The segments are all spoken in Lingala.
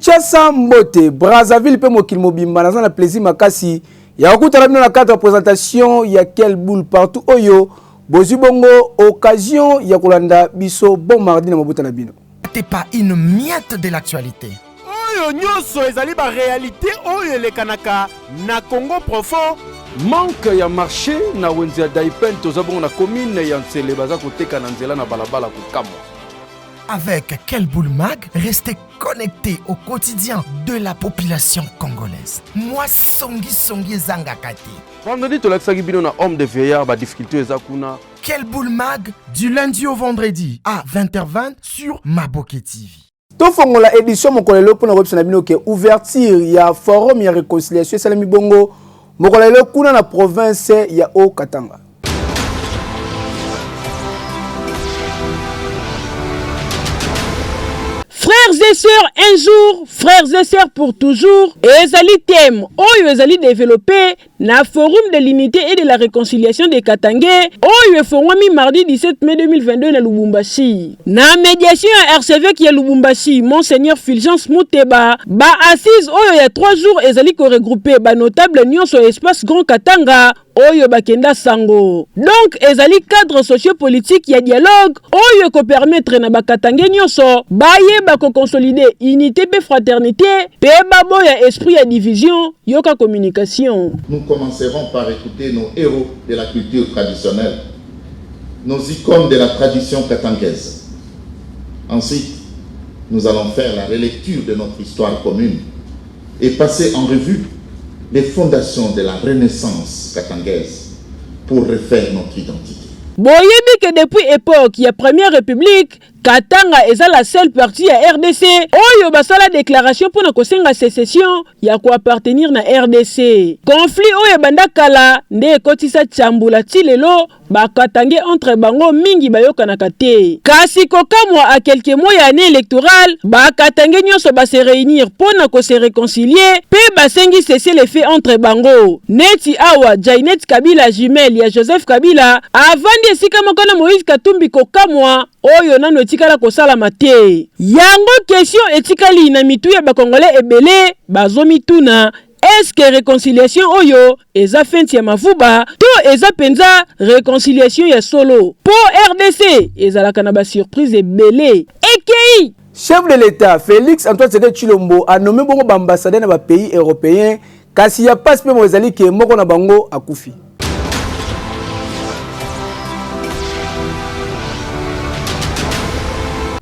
Kinshasa Mbote, Brazzaville pe mokili mobimba na na plaisir makasi. Ya okutana bino na carte de présentation ya quelle boule partout oyo. Bozu bongo occasion ya kolanda biso bon mardi na mabuta na bino. T'es pas une miette de l'actualité. Oyo nyoso ezali ba réalité oyo le kanaka na Congo profond. Manque ya marché na wenzi ya Daipen tozabongo na commune ya Ntsele baza koteka na nzela na balabala kukamwa. Avec Quelle Boule Mag, restez connectés au quotidien de la population congolaise. Moi, Songi Zangakati. Vendredi, tu l'as bino na homme de veillard, ba difficulté ezakuna. Quelle Boule Mag, du lundi au vendredi à 20h20 sur Maboke TV. Tofongola édition mokolelo pour na website na bino ke ouverture ya forum ya réconciliation salami bongo mokolelo kuna na province ya Haut-Katanga. Frères et sœurs, un jour, frères et sœurs pour toujours, ezali thème oyo ezali développé na forum de l'unité et de la réconciliation de Katangé oyo efongwami mardi 17 mai 2022 na Lubumbashi. Na médiation ya archevêque ya Lubumbashi, Monseigneur Fulgence Muteba, ba assise oyo ya 3 jours ezali ko regrouper ba notable nyonso espace Grand Katanga oyo bakenda sango. Donc ezali cadre socio-politique ya dialogue oyo ko permettre na bakatangé nyonso baye bako consolider unité pe fraternité pe babo ya esprit ya division yoka communication. Nous commencerons par écouter nos héros de la culture traditionnelle, nos icônes de la tradition katangaise. Ensuite, nous allons faire la relecture de notre histoire commune et passer en revue les fondations de la Renaissance katangaise pour refaire notre identité. Boyebi que depuis époque ya Première République, Katanga est la seule partie à RDC. Oyo basala déclaration pour na kosenga sécession ya ko appartenir na RDC. Conflit oyo bandakala nde kotisa chambula tilelo bakatangé entre bango mingi bayokana kate. Kasi kokamwa à quelques mois ya année électorale, bakatangé nyonso ba se réunir pour na ko se réconcilier, pe basengi cesser les faits entre bango. Neti awa Jainet Kabila jumelle ya Joseph Kabila avant de sika mokana Moïse Katumbi kokamwa oyo nano etikala kosala mate. Yango question etikali na mitu ya bakongolais ebele bazomituna. Est-ce que réconciliation oyo eza fenti ya mafuba to eza penza réconciliation ya solo? Pour RDC ezalaka na ba surprise ebele. Ekei Chef de l'État Félix Antoine Tshisekedi Tshilombo a nommé bongo ambassadeur na ba pays européens kasi ya passe pe mo ezali ke moko na bango akufi.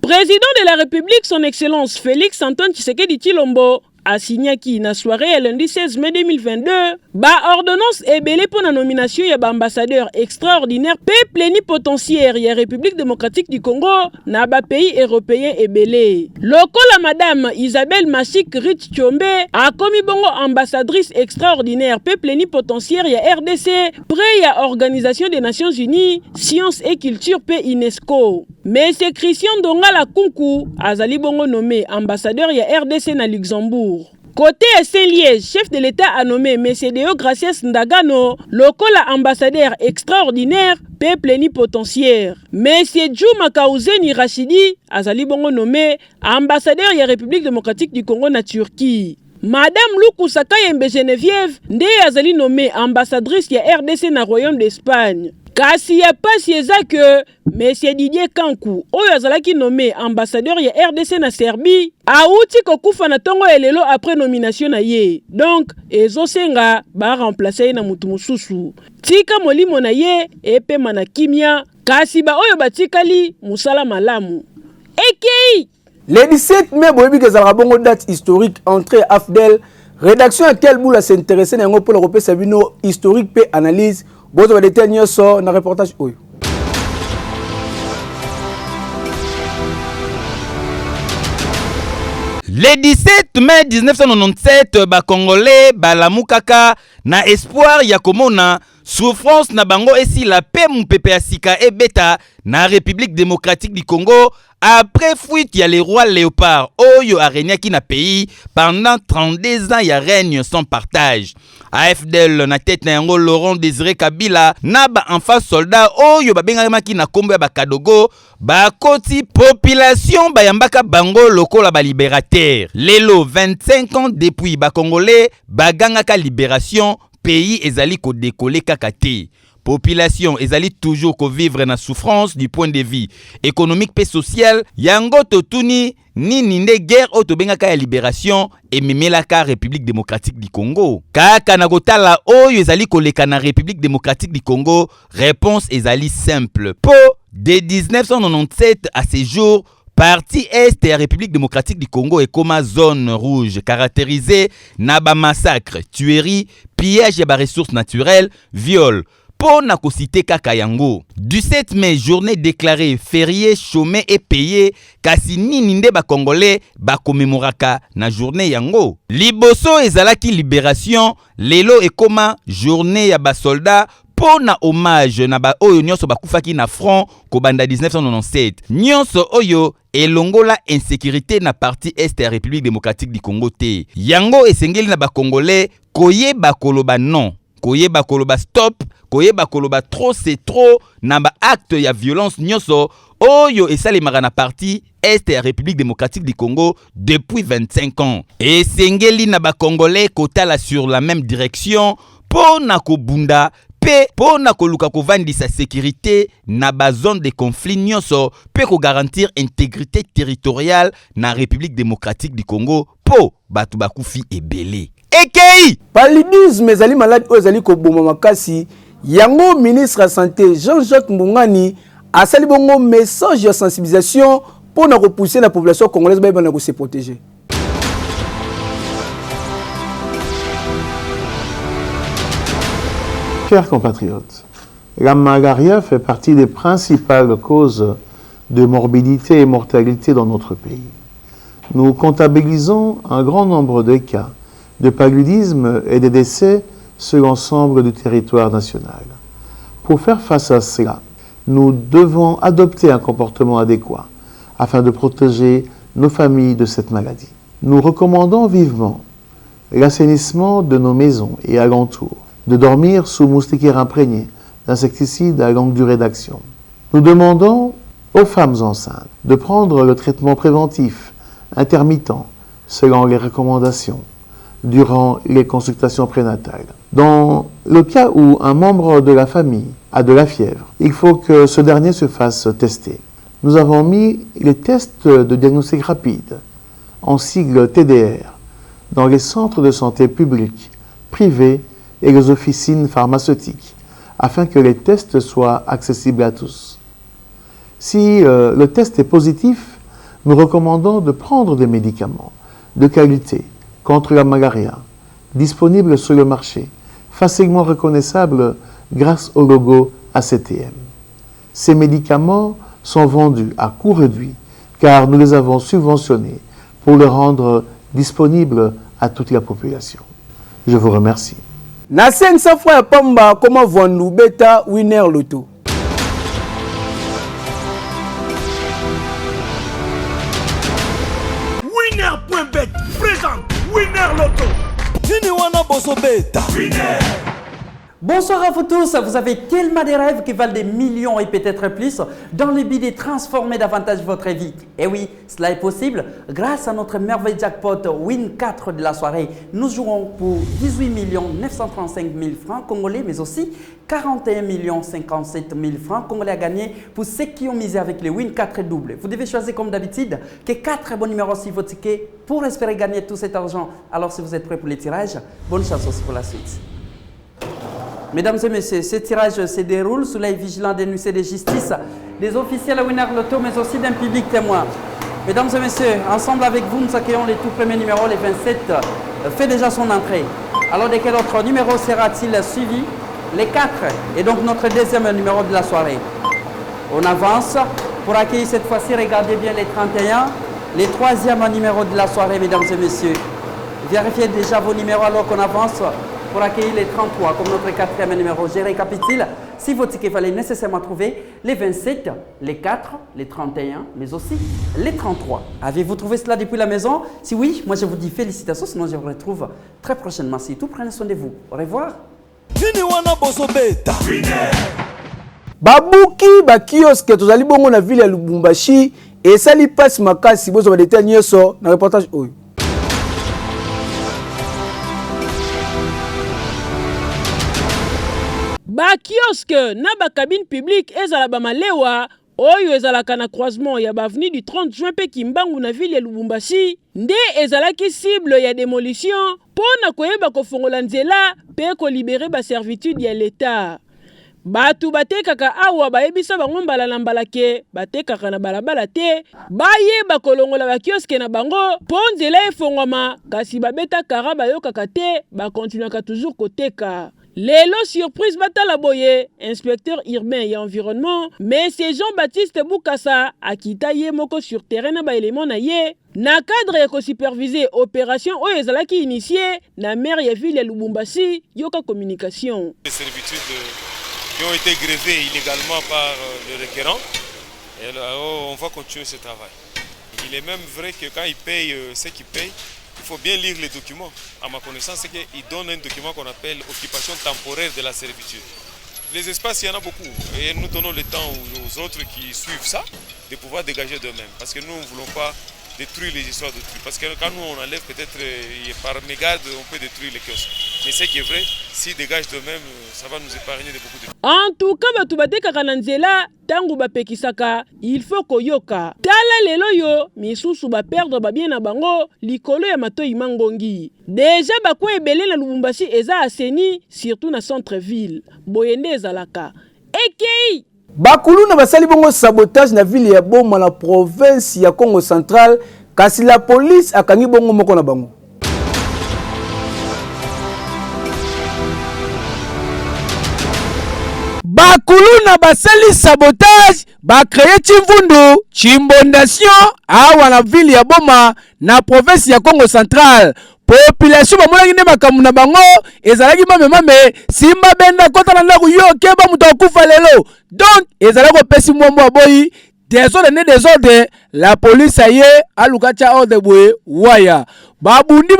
Président de la République, son Excellence Félix Antoine Tshisekedi Tshilombo a signé qui na soirée lundi 16 mai 2022 ba ordonnance ebele pour la nomination ya ba ambassadeur extraordinaire pe plénipotentiaire ya République démocratique du Congo na ba pays européen ebele. Lokola madame Isabelle Machik Rich Tchombe a commis bongo ambassadrice extraordinaire pe plénipotentiaire ya RDC près ya Organisation des Nations Unies Sciences et Culture pe UNESCO. Monsieur Christian Dongala Kunku azali bongo nommé ambassadeur ya RDC na Luxembourg. Côté Saint-Liège, chef de l'État a nommé M. Deo Gracias Ndagano, lokola ambassadeur extraordinaire, pe plénipotentiaire. M. Djouma Kaouzeni Rachidi azali bongo nommé ambassadeur ya République démocratique du Congo na Turquie. Madame Luku Sakayembe Geneviève nde azali nommé ambassadrice ya RDC na Royaume d'Espagne. Kasi ya pasi eza que M. Didier Kankou oyo azalaki nommé ambassadeur ya RDC na Serbie auti kokufa na tongo elelo après nomination na ye. Donc ezosenga ba remplacer na mutu mususu. Tika molimo na ye epema na kimia kasi ba oyo batikali musala malamu. Ekei Le 17 mai boyebi ke zalaka bongo date historique entrée AFDEL rédaction à quelle boule s'intéresser na ngo pour le Sabino historique pe analyse. Bozo badete nyonso na reportage oyo. Le 17 mai 1997, ba Congolais balamukaka na espoir ya komona souffrance na bango esi la paix mupepe ya sika ebeta na République démocratique du Congo après fuite ya le roi Léopard oyo a régné na pays pendant 32 ans ya règne sans partage. AFDL na tête na yango Laurent Désiré Kabila na ba enfant soldat oyo babengaki na kombo ya bakadogo bakoti population bayambaka bango lokola ba libérateur. Lelo 25 ans depuis ba Congolais bagangaka libération pays ezali ko décoller kakate. Population ezali toujours ko vivre na souffrance du point de vue économique et social. Yango totuni nini nde guerre oto bengaka ya libération et memelaka République démocratique du Congo. Kaka na kotala oyo ezali koleka na République démocratique du Congo, réponse ezali simple. Po de 1997 à ce jour, partie Est et République démocratique du Congo est comme zone rouge caractérisée na ba massacre, tuerie, pillage de ressources naturelles, viol. Pona ko cité kaka yango. Du 7 mai, journée déclarée férié, chômé et payé, kasi nini nde ba Congolais ba commémoraka na journée yango. Liboso ezalaki libération, lelo ekoma journée ya ba soldat pona hommage na ba oyo nyonso bakufaki na front ko banda 1997. Nyonso oyo elongola insécurité na partie Est ya République démocratique du Congo te. Yango esengeli na ba Congolais koyeba koloba non. Koyeba koloba stop, koyeba koloba trop c'est trop, namba acte ya violence nyonso, oyo esalemaka na parti Est ya République démocratique du Congo depuis 25 ans. Et sengeli na ba Congolais kotala sur la même direction, po na kobunda, pe po na koluka kovandisa sécurité na ba zone de conflit nyonso, pe ko garantir intégrité territoriale na République démocratique du Congo, po batu bakufi ebele. Ekei paludisme ezali malade oyo ezali koboma makasi yango ministre de la santé Jean-Jacques Mbungani asali bongo message de sensibilisation pour na repousser la population congolaise ba na se protéger. Chers compatriotes, la malaria fait partie des principales causes de morbidité et mortalité dans notre pays. Nous comptabilisons un grand nombre de cas de paludisme et de décès sur l'ensemble du territoire national. Pour faire face à cela, nous devons adopter un comportement adéquat afin de protéger nos familles de cette maladie. Nous recommandons vivement l'assainissement de nos maisons et alentours, de dormir sous moustiquaires imprégnés d'insecticides à longue durée d'action. Nous demandons aux femmes enceintes de prendre le traitement préventif intermittent selon les recommandations durant les consultations prénatales. Dans le cas où un membre de la famille a de la fièvre, il faut que ce dernier se fasse tester. Nous avons mis les tests de diagnostic rapide, en sigle TDR, dans les centres de santé publics, privés et les officines pharmaceutiques, afin que les tests soient accessibles à tous. Si le test est positif, nous recommandons de prendre des médicaments de qualité contre la malaria, disponibles sur le marché, facilement reconnaissables grâce au logo ACTM. Ces médicaments sont vendus à coût réduit car nous les avons subventionnés pour les rendre disponibles à toute la population. Je vous remercie. Na 500 fois ya pamba comment vendre beta winner loto. Winner.bet présente Winner Loto. Bonsoir à vous tous, vous avez tellement des rêves qui valent des millions et peut-être plus dans le but de transformer davantage votre vie. Et oui, cela est possible grâce à notre merveilleux jackpot Win 4 de la soirée. Nous jouons pour 18 935 000 francs congolais, mais aussi 41 57 000 francs congolais à gagner pour ceux qui ont misé avec les Win 4 double. Vous devez choisir comme d'habitude que 4 bons numéros sur votre ticket pour espérer gagner tout cet argent. Alors si vous êtes prêts pour les tirages, bonne chance aussi pour la suite. Mesdames et messieurs, ce tirage se déroule sous l'œil vigilant des huissiers de justice, des officiels à Winner Loto, mais aussi d'un public témoin. Mesdames et messieurs, ensemble avec vous, nous accueillons les tout premiers numéros, les 27, fait déjà son entrée. Alors de quel autre numéro sera-t-il suivi? Les 4, et donc notre deuxième numéro de la soirée. On avance pour accueillir cette fois-ci, regardez bien les 31, les troisième numéro de la soirée, mesdames et messieurs. Vérifiez déjà vos numéros alors qu'on avance pour accueillir les 33 comme notre quatrième numéro. Je récapitule, si vos tickets fallait nécessairement trouver les 27, les 4, les 31, mais aussi les 33. Avez-vous trouvé cela depuis la maison? Si oui, moi je vous dis félicitations, sinon je vous retrouve très prochainement. C'est tout, prenez soin de vous. Au revoir. Babuki ba kioske tozali bongo na ville ya Lubumbashi esali pasi makasi bozo ba détail nyonso na reportage oyo. Ba kioske na ba cabine publique ezala ba malewa oyo ezalaka na croisement ya ba avenue du 30 juin pe Kimbangu na ville ya Lubumbashi nde ezalaki cible ya démolition pona koyeba kofongola nzela pe ko libérer ba servitude ya l'État. Batu batekaka awa bayebisa bango mbala na mbala ke batekaka na balabala te bayeba kolongola ba kioske na bango po nzela efongwama kasi babeta kara bayokaka te bakontinuaka toujours koteka. Lelo surprise batala boye, inspecteur urbain et environnement, mais c'est Jean-Baptiste Boukassa akita ye moko sur terrain na ba élément na ye. Na cadre ya ko superviser opération oyo ezalaki initié na maire ya ville ya Lubumbashi yoka communication. Les servitudes qui ont été grevées illégalement par le requérant, et là, on va continuer ce travail. Il est même vrai que quand il paye ce qu'il paye, il faut bien lire les documents. À ma connaissance, c'est qu'il donne un document qu'on appelle occupation temporaire de la servitude. Les espaces, il y en a beaucoup. Et nous donnons le temps aux autres qui suivent ça de pouvoir dégager d'eux-mêmes. Parce que nous ne voulons pas détruire les histoires de trucs. Parce que quand nous on enlève peut-être par mégarde, on peut détruire les kiosques. Mais ce qui est vrai, s'ils dégagent d'eux-mêmes, ça va nous épargner de beaucoup de... En tout cas, batu batekaka na nzela tangu bapekisaka, il faut koyoka. Tala lelo yo, misusu ba perdre ba bien na bango likolo ya matoi mangongi. Déjà bakwe ebele na Lubumbashi eza aseni, surtout na centre-ville. Boyende ezalaka. Ekei Bakulu na basali bongo sabotage na ville ya Boma na province ya Congo Central kasi la police akangi bongo moko na bango. Bakulu na basali sabotage ba créer chimvundu chimbondation awa na ville ya Boma na province ya Congo Central. Population bamonaki ne makambo na bango ezalaki mame simba benda kota na ndako yo keba muto akufa lelo. Donc ezalaki kopesi mwambo boyi désordre la police aye alukacha ordre boye waya babundi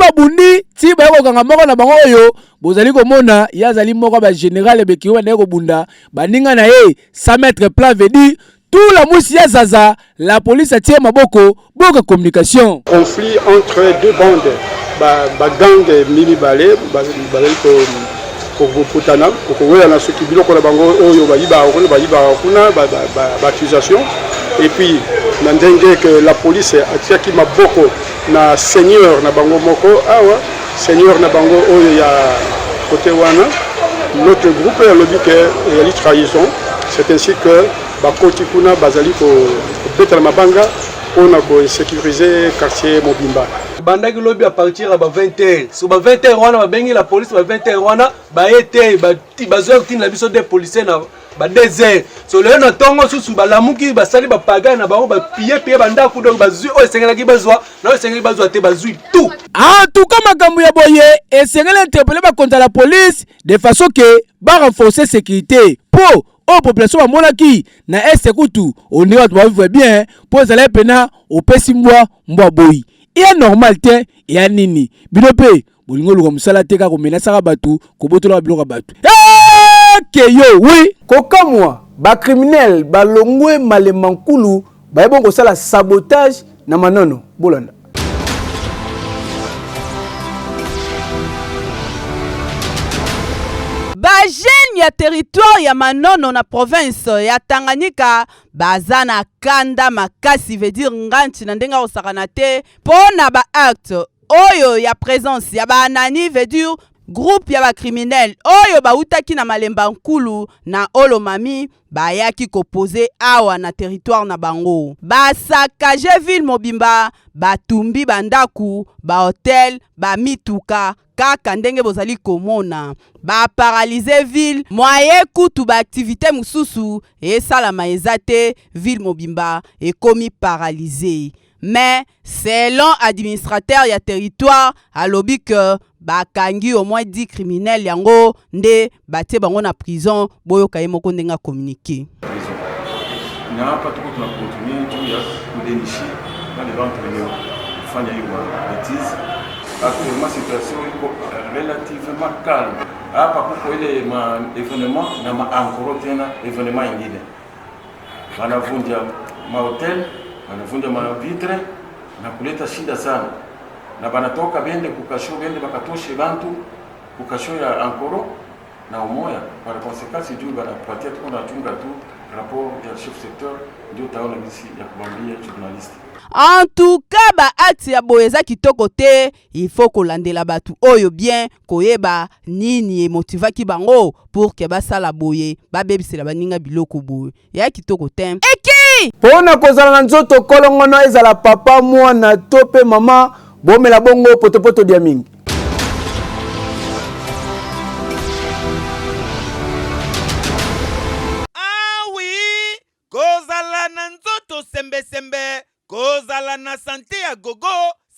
ti ba ko kanga moko na bango oyo bozali komona yazali moko ba général bekiwa na ko bunda baninga na ye 100 mètres plat veut dire tout la mousse ya zaza la police a tiré maboko boka communication conflit entre deux bandes ba gang mini balé ko putana ko wela na soki biloko na bango oyo bayiba kuna ba accusation et puis na ndenge que la police atiaki maboko na seigneur na bango moko awa seigneur na bango oyo ya côté wana notre groupe a lobby que yali trahison c'est ainsi que bakoti kuna bazali ko betala mabanga on a ko sécuriser quartier Mobimba bandaki lobby à partir à 20h so 20h wana ba bengi la police ba 20h wana ba été ba bazeur tin la biso des policiers na ba 2h so le na tongo susu ba lamuki ba sali ba paga na bango ba pied banda ku donc ba zui o sengelaki bazwa na sengelaki bazwa te ba zui tout en tout cas makambo ya boye esengeli interpeller ba contre la police de façon que ba renforcer sécurité pour aux populations à monaki na est kutu on dit on va bien pour ça les pena au pesi mwa boy et normal te et nini binope bolingo luka musala te ka ko menasa batu ko botola biloko batu ke yo oui kokamwa ba criminel ba longwe malemankulu ba bon ko sala sabotage na manono bolanda. Jeune ya territoire ya Manono na province ya Tanganyika bazana kanda makasi veut dire nganti na ndenga osakana te pona ba acte oyo ya présence ya ba anani veut dire groupe ya ba criminel oyo ba utaki na malemba nkulu na Olomami bayaki kopose awa na territoire na bango ba sakaje ville mobimba batumbi bandaku ba hotel ba mituka kaka ndenge bozali komona ba paralyser ville moyen kutu ba activité mususu et salama ezate ville mobimba et komi paralysé mais selon administrateur ya territoire alobi que bakangi au moins 10 criminels yango nde batie bango na prison boyoka ye moko ndenga communiquer. Na hapa tuko tunakontinue juu ya kudenishi wale watu kufanya hiyo bêtise. Actuellement situation iko relativement calme. Hapa kuko ile ma événement na ma encore tena événement ingine. Wanavunja mahotel, wanavunja mavitre na kuleta shida sana. Na banatoka bende kukasho bende bakatoshe bantu kukasho ya ankoro na umoya. Par conséquence juu banapatia tuko na chunga tu rapport ya chef secteur ndio taona bisi ya kubambia journaliste. En tout cas ba acte ya boyeza kitoko te, il faut kolandela batu oyo bien koyeba nini emotivaki bango pour ke basala boye babebisela baninga biloko boye ya kitoko te. Eki pona kozala na nzoto kolongono ezala papa mwana to pe mama bomela bongo potopoto dia mingi. Kozala na nzoto sembe sembe, kozala na sante ya gogo,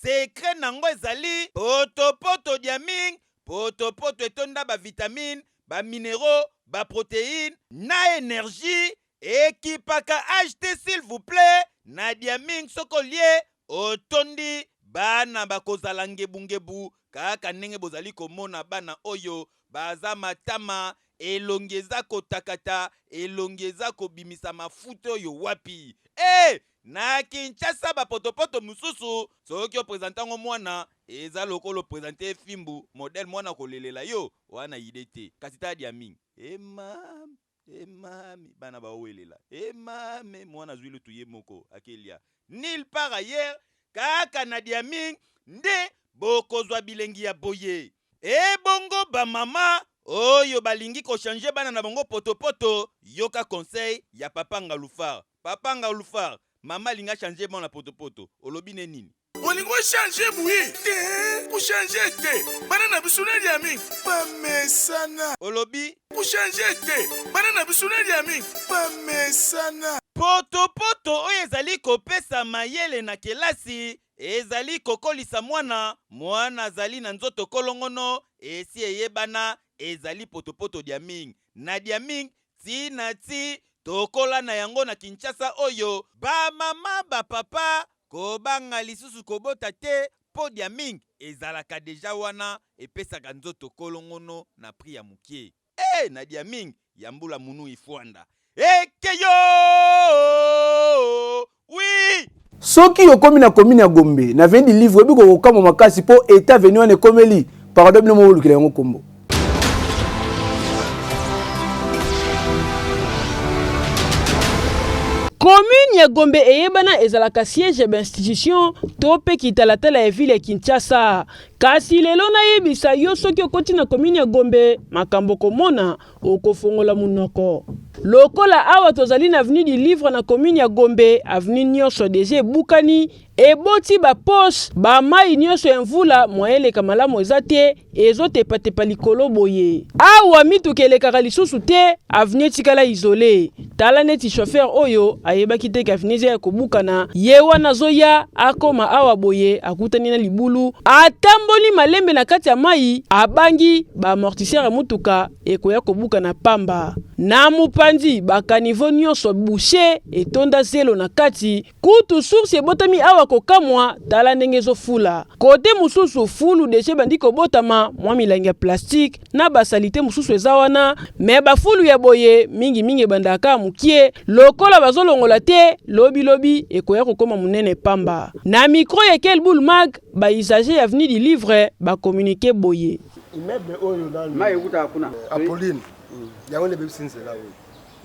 secret nango ezali poto diaming, poto etonda ba vitamine, ba minéraux, ba protéines, na énergie, ekipaka acheter s'il vous plaît, na diaming sokolie, otondi bana bakozala ngebungebu, kaka ndenge bozali komona bana oyo baza matama elongeza kotakata elongeza kobimisa mafuta oyo wapi na Kinshasa ba potopoto mususu soki opresentango mwana eza lokolo presenter fimbu model mwana kolelela yo wana idete kasi ta dia mingi mami bana ba welela mami mwana zwilu tuye moko akelia nil par ailleurs kaka na dia mingi nde bokozwa bilengi ya boye bongo ba mama oyo balingi ko changer bana na bango poto yoka conseil ya papa Ngalufar mama linga changer bana poto olobi ne nini olingo changer muyi te ku changer te bana na bisuna dia mingi pa mesana olobi ku changer te bana na bisuna dia mingi pa mesana poto oyo ezali kopesa mayele na kelasi ezali kokolisa mwana azali na nzoto kolongono esi eyebana ezali poto diaming na diaming ti tokola na yango na Kinshasa oyo ba mama ba papa kobanga lisusu kobota te po diaming ezalaka deja wana epesaka nzoto kolongono na pri ya mukie na diaming ya mbula munu ifwanda ekeyo oui. Soki yokomi na commune ya Gombe na vendi livre biko kokama makasi po état venu ane komeli pardon bino mo lukile yango kombo. Commune ya Gombe eyebana ezalaka siège d'institution to pe kitalatala ya ville ya Kinshasa. Kasi lelo na yebisa yo soki okoti na commune ya Gombe makambo komona okofongola munoko. Lokola awa tozali na avenue du Livre na commune ya Gombe, avenue nyonso deje bukani eboti ba poche ba mai nyonso ya mvula moyele kamalamu ezate ezotepatepa likolo boye. Awa mitukelekaka lisusu te avenue tikala isolé. Tala neti chauffeur oyo ayebaki te ka avenue ya kobukana ye wana zoya akoma awa boye akutani na libulu atamboli malembe na kati ya mai abangi ba amortisseur ya mutuka ekoya kobukana pamba. Na mupandi bakanivo nyonso boucher etonda zelo na kati kutu source ebotami awa kokamwa tala ndenge ezofula kote mususu fulu deje bandi kobotama mwa milangi ya plastique na basalite mususu eza wana me bafulu ya boye mingi ebandaka mukie lokola bazolongola te lobi ekoya kokoma munene pamba na micro ya Quel Boule Mag ba usager ya avenue du Livre ba communiquer boye immeuble oyo na maikuta hakuna Apolline yango le bebisinze la oyo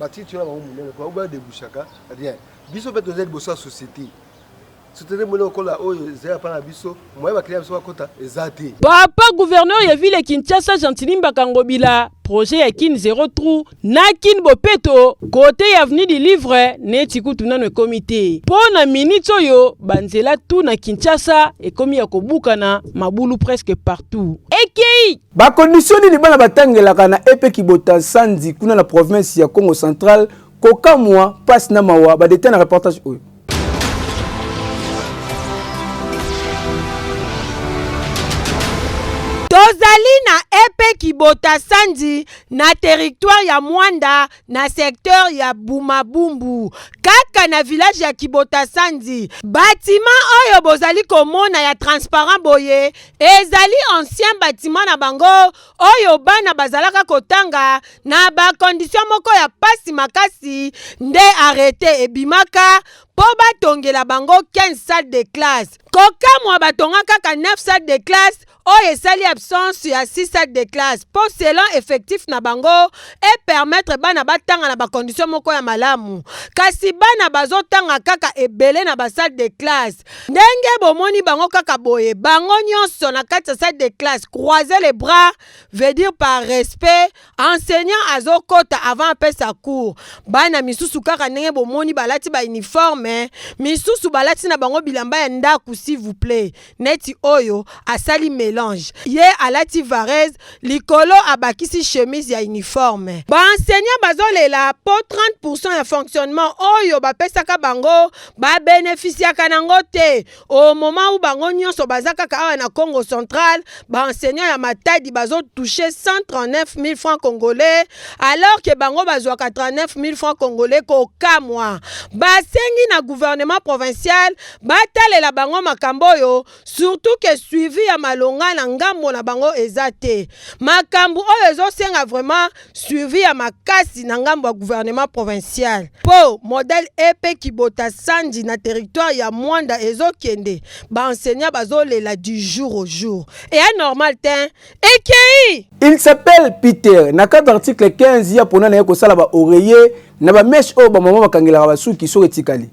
batiti na bango munene kwa uba debushaka rien biso pe toza liboso ya société société mona okola oyo ezala pa na biso moye baklia biso bakota ezate papa gouverneur ya ville Kinshasa Gentilimba Kangobila projet ya kin 0 trou na kin bopeto côté ya avenue du Livre neti kutu nano comité po na minute oyo banzela tout na Kinshasa ekomi ya kobukana mabulu presque partout ekei ba condition ni bana batangelaka na epe kibota sanzi kuna na province ya Congo central kokamwa passe na mawa ba détail na reportage oyo tozali na epe kibota sandi na territoire ya Mwanda na secteur ya Bumabumbu kaka na village ya Kibota Sandi. Bâtiment oyo bozali komona ya transparent boye ezali ancien bâtiment na bango oyo bana bazalaka kotanga na ba condition moko ya pasi makasi nde arrêté ebimaka po batongela bango 15 salles de classe. Kokamwa batonga kaka 9 salles de classe oyo esali absence ya 6 salles de classe po selon effectif na bango et permettre bana batanga na ba condition moko ya malamu. Kasi bana bazotanga kaka ebele na ba salle de classe. Ndenge bomoni bango kaka boye bango nyonso na kati ya salle de classe croiser les bras veut dire par respect enseignant azokota avant apesa cours. Bana misusu kaka ndenge bomoni balati ba uniforme misusu balati na bango bilamba ya ndaku s'il vous plaît. Neti oyo asali mélange. Ye alati varese likolo abakisi chemise ya uniforme. Ba enseignant bazolela po 30% ya fonctionnement oyo bapesaka bango ba bénéficiaka nango te. Au moment où bango nyonso bazaka awa na Congo central, ba enseignant ya Matadi bazo toucher 139 000 francs congolais alors que bango bazwa 89 000 francs congolais ko kamwa. Basengi na gouvernement provincial batalela bango makambo yo surtout que suivi ya malonga na ngambo na bango ezate. Makambo oyo ezosenga vraiment suivi ya makasi na ngambo ya gouvernement provincial. Po modèle epe Kibota Sandi na territoire ya Mwanda ezokende ba enseignant bazolela du jour au jour. Et anormal ten ekei. Il s'appelle Peter. Na cadre article 15 ya pona na yeko sala ba oreiller na ba mesh o ba mama bakangela ba suki so etikali.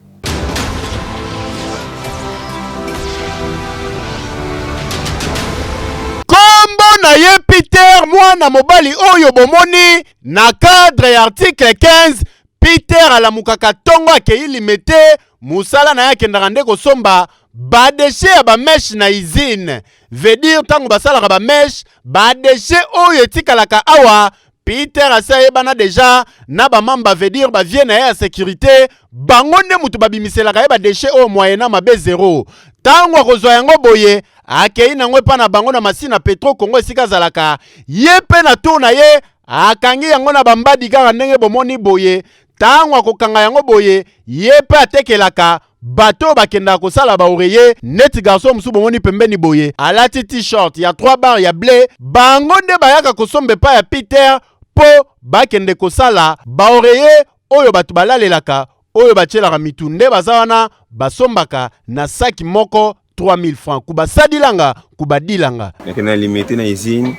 Na ye Peter mwana mobali oyo bomoni na cadre ya article 15 Peter alamukaka tongo akei limete musala na yake ndakande kosomba ba déchet ya ba mesh na usine veut dire tango basala ba mesh ba déchet oyo etikalaka awa Peter asayebana deja na ba mamba veut dire ba vie na ya sécurité bango nde mutu babimiselaka ye ba déchet oyo moyena mabe 0 tango akozwa yango boye akei nango pa na bango na masina Petro Congo esika zalaka ye pe na tour na ye akangi yango na bambadi kaka ndenge bomoni boye tango akokanga yango boye ye pe atekelaka bato bakenda kosala ba oreiller net garçon musu bomoni pembeni boye alati t-shirt ya 3 bar ya blé bango nde bayaka kosombe pa ya Peter po bakende kosala ba oreiller oyo batu balalelaka oyo bachelaka mitunde bazawana basombaka na saki moko 3000 francs kuba sadilanga kuba dilanga nakena limité na usine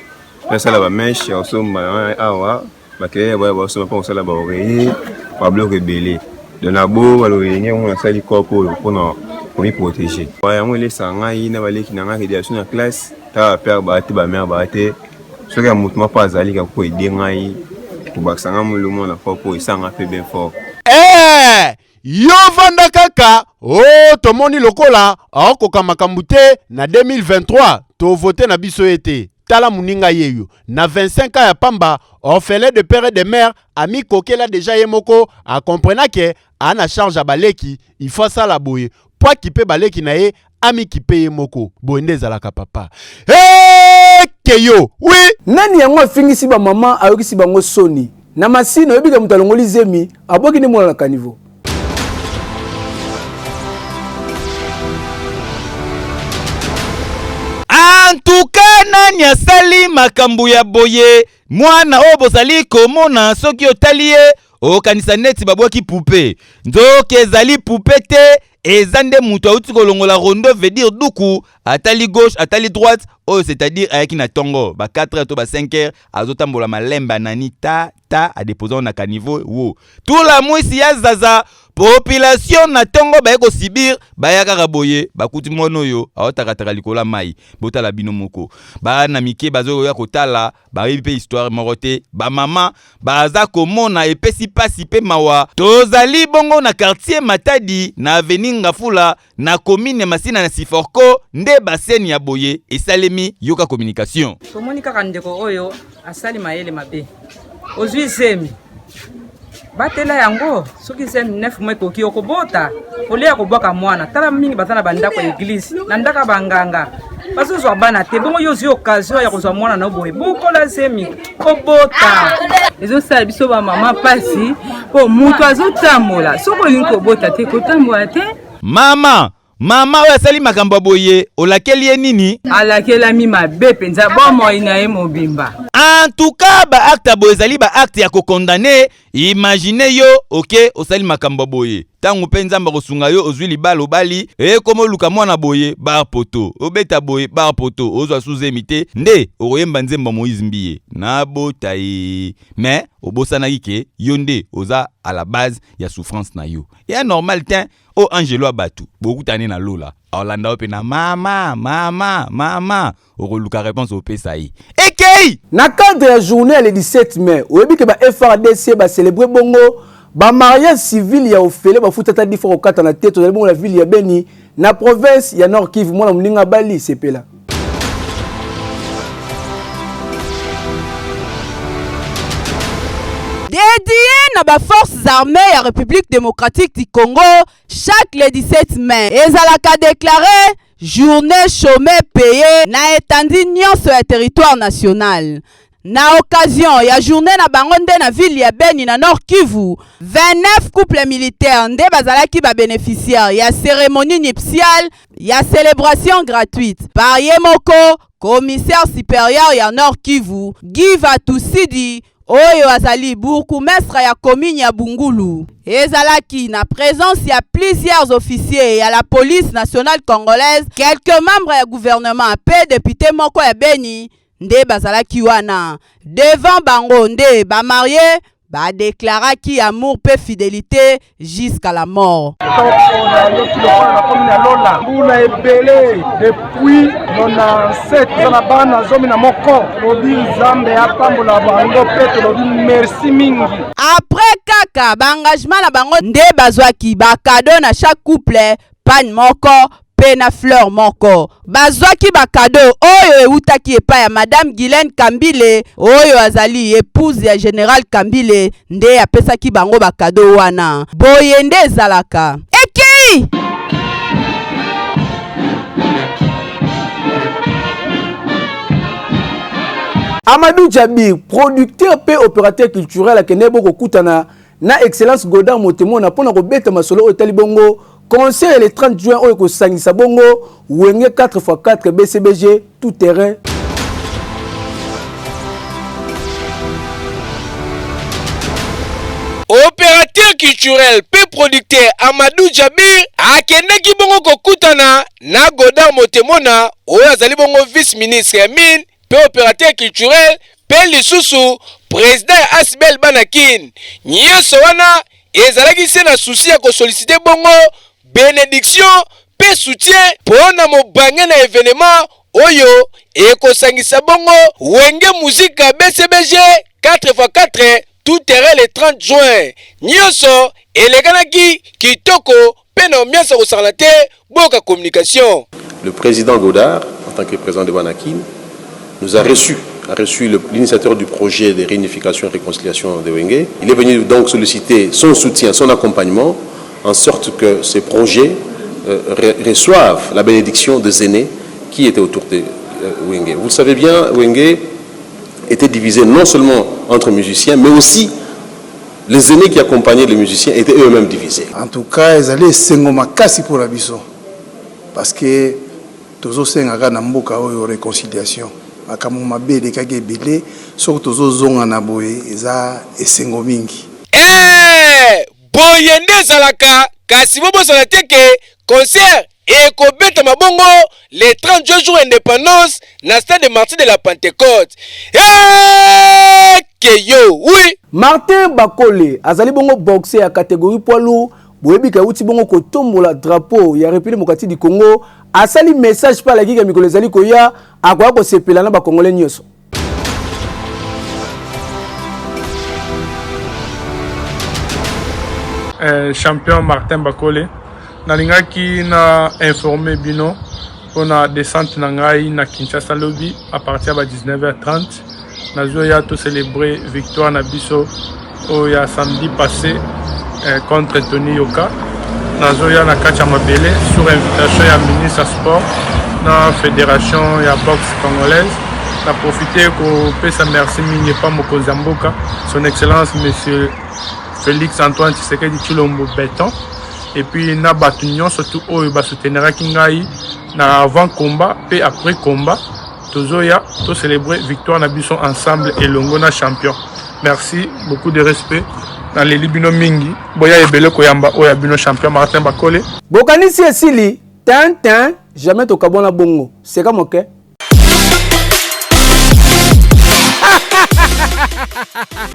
nasala ba mesh ya somba awa bakeye boya ba somba pa sala ba oreiller ba bloc belé de na bo baloyenye on sali kopo pona pour y protéger ya mo le sanga ina baleki na ngaki dia suna classe ta père ba te ba mère ba te so ka mutuma pa zali ka ko edenga yi kuba sanga mo le mona kopo isanga pe bien fort yo vanda kaka tomoni lokola akoka makambu te na 2023 to voter na biso ete tala muninga yeyo na 25 ans ya pamba orphelin de père et de mère ami kokela déjà yemoko a comprena ke ana charge a baleki il faut ça la boye poa kipe baleki na ye ami kipe yemoko boende zalaka papa keyo oui nani yango afingisi ba mama ayokisi bango soni na masino yebika mutalongoli zemi aboki ni mwana na kanivo. En tout cas, nani asali makambu ya boye mwana o bozali komona soki otali ye okanisa neti babwaki poupe nzoki ezali poupe te ezande mutu auti kolongola rondo veut dire duku atali gauche atali droite oh c'est-à-dire ayaki na tongo ba 4h to ba 5h azotambola malemba nani ta a déposé na caniveau wo tout la mwisi ya zaza population na tongo ba eko sibir ba yaka boye ba kuti mono yo aotakataka likola mai botala bino moko ba na mike bazo ya kotala ba ripe histoire morote ba mama baza komona epesi pasi pe mawa tozali bongo na quartier Matadi na avenue Ngafula na commune Masina na Siforko nde baseni ya boye esalemi yoka communication komoni kaka ndeko oyo asali mayele mabe ozwi zemi batela yango soki zemi 9 mois koki okobota olia kobwaka mwana tala mingi batana bandako ya église na ndaka banganga bazozwa bana te bongo yo ozwi occasion ya kozwa mwana na boye bokola zemi kobota ezosala biso bamama mpasi mpo moto azotambola soki olingi kobota te kotambola te. Mama oyo asali makambo ya boye olakeli ye nini? Alakelami mabe penza bomoi na ye mobimba. En tout cas ba acte boye ezali ba acte ya kokondane. Imagine yo ok osali makambo boye tango mpe nzamba kosunga yo ozwi libala obali komo luka mwana boye bar poto obeta boye bar poto ozwa suzemi te nde okoyemba nzemba Moïse Mbiye na bota ye mais obosanaki ke yo nde oza à la base ya souffrance na yo ya normal ten o Angelo abatu bokutane na lola Orlando pe na mama okoluka réponse opesa yi ekei na cadre ya journée le 17 mai oyebi ke ba FRDC ba célébrer bongo ba mariage civil ya ofele ba futata difa kokata na tete bongo la ville ya Beni na province ya Nord Kivu mwana mninga bali sepela. Dédié na ba forces armées ya République démocratique du Congo chaque le 17 mai ezalaka déclaré journée chômée payée na étendue nyonso ya territoire national. Na occasion ya journée na bango nde na ville ya Beni na Nord Kivu 29 couples militaires nde bazalaki ba bénéficiaires ya cérémonie nuptiale ya célébration gratuite par Yemoko commissaire supérieur ya Nord Kivu Giva Tusidi oyo azali bourgmestre ya commune ya Bungulu. Ezalaki na présence ya plusieurs officiers ya la police nationale congolaise, quelques membres ya gouvernement pe député moko ya Beni nde bazalaki wana. Devant bango nde ba marié ba déclaraki amour pe fidélité jusqu'à la mort. Depuis 97 na bana zomi na moko lobi Nzambe atambola bango pe lobi merci mingi. Après kaka ba engagement na bango nde bazwaki ba cadeau na chaque couple pan moko pe na fleur moko. Bazwaki ba cadeau oyo eutaki epa ya Madame Guylaine Kambile oyo azali épouse ya Général Kambile nde apesaki bango ba cadeau wana. Boye nde ezalaka. Ekei! Amadou Djabi, producteur et opérateur culturel à Kenebo Kokutana, na Excellence Godard Motemo na pona ko beta masolo o talibongo, concert le 30 juin o ko sangisa bongo, wenge 4x4 BCBG tout terrain. Opérateur culturel pe producteur Amadou Djabi akendaki bongo kokutana na Godard Motemona oyo azali bongo vice ministre ya mine pe opérateur culturel pe lisusu président Asbel Banakin nyonso wana ezalaki se na souci ya kosolliciter bongo bénédiction pe soutien pona mobange na événement oyo ekosangisa bongo wenge musique BCBG 4x4 tout terrain le 30 juin. Nyonso eleganaki kitoko pe na ambiance kosala te boka communication. Le président Godard, en tant que président de Banakin, nous a reçu l'initiateur du projet de réunification et réconciliation de Wenge. Il est venu donc solliciter son soutien, son accompagnement, en sorte que ces projets reçoivent la bénédiction des aînés qui étaient autour de Wenge. Vous le savez bien, Wenge était divisé non seulement entre musiciens, mais aussi les aînés qui accompagnaient les musiciens étaient eux-mêmes divisés. En tout cas, ils allaient sengoma kasi pour la biso, parce que tozo senga na mboka oyo réconciliation. Akamu mabe de kage bile, surtout tozo zonga na boye eza esengo mingi. Boyende zalaka kasi bobo salateke concert et kobeta mabongo les 30 jours indépendance na stade de Martyrs de la Pentecôte. Keyo, oui. Martin Bakole azali bongo boxer à catégorie poids lourd. Boyebi ka uti bongo ko tombola drapeau ya République démocratique du Congo. Asali message par la giga mikolo ezali koya akwa ko sepela na ba congolais nyoso. Champion Martin Bakole nalingaki na informé bino pour la descente na Kinshasa lobby à partir de 19h30 nazoya to célébrer victoire na biso oya samedi passé contre Tony Yoka nazoya na kacha mabele sur invitation ya ministre sport la fédération et la boxe congolaise. On a profité pour faire merci mingi pas Mokozamboka, son excellence monsieur Félix Antoine Tshisekedi Tshilombo Béton. Et puis na batunion surtout au ba soutenir Kingai na avant combat et après combat. Tozoya, to célébrer victoire na biso ensemble et Longona champion. Merci, beaucoup de respect. Dans les Libino Mingi, Boya Ebele Koyamba, Oya Bino champion Martin Bakole. Bokanisi esili, tintin, jamais to kabona bongo. C'est comme ok?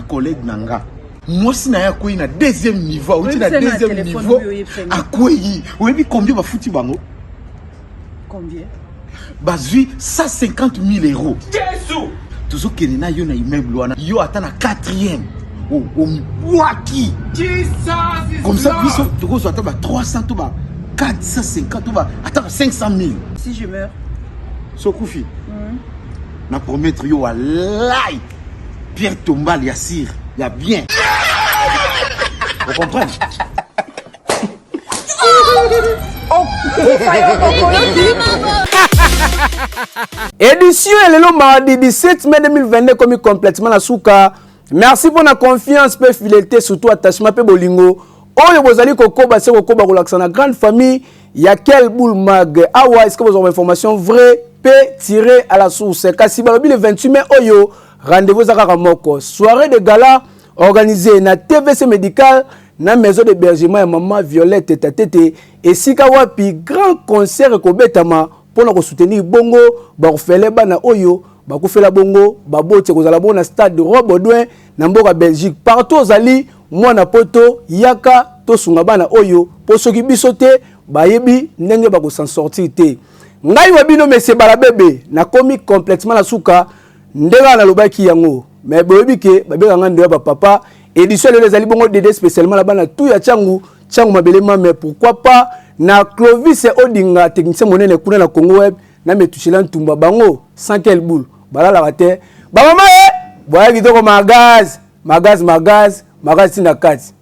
Collègue Nanga. Moi, si na yakoui na deuxième niveau, ou na deuxième niveau, à quoi y? Ou bien combien va foutu bango? Combien? Bazui 150 000 euros. Jésus! Toujours qu'il y a un immeuble, yo attend à 4e. Au Waki. Comme ça, tu vas attendre 300, 450, attends 500 000. Si je meurs? Sokoufi. Na promettre yo à l'aïe. Pierre Tombal, Yassir, il y a bien. Vous comprenez? Édition le mardi 17 mai 2022 comme complètement la souka. Merci pour la confiance, peu fidélité, surtout attachement, peu bolingo. Oyo bozali kokoba se kokoba relaxer na grande famille. Ya quel boule mag. Awa, est-ce que vous avez information vraie? P tiré à la source. Kasi balobi le 28 mai oyo. Rendez-vous à Karamoko. Soirée de gala organisée na TVC médical. Na maison d'hébergement ya maman Violette Tatete et sika wapi grand concert ekobetama pour nous soutenir bongo ba ofele bana oyo ba kufela bongo ba bote kozala bona stade de Robodouin na mboka Belgique partout ozali mwana poto yaka to sunga bana oyo po soki biso te ba yebi ndenge ba ko s'en sortir te ngai wabino monsieur Balabebe na komi complètement la suka ndega na lobaki yango mais boyebi ke ba beka ngande ba papa édition les alibongo dédé spécialement là-bas na tout ya Tchangu mabelema mais pourquoi pas na Clovis Odinga technicien monene kuna na Congo web na metushila ntumba bango sans quelle boule bala la terre ba mama boya kitoko magaz tina kati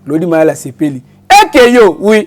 lodi maya la sepeli ekeyo oui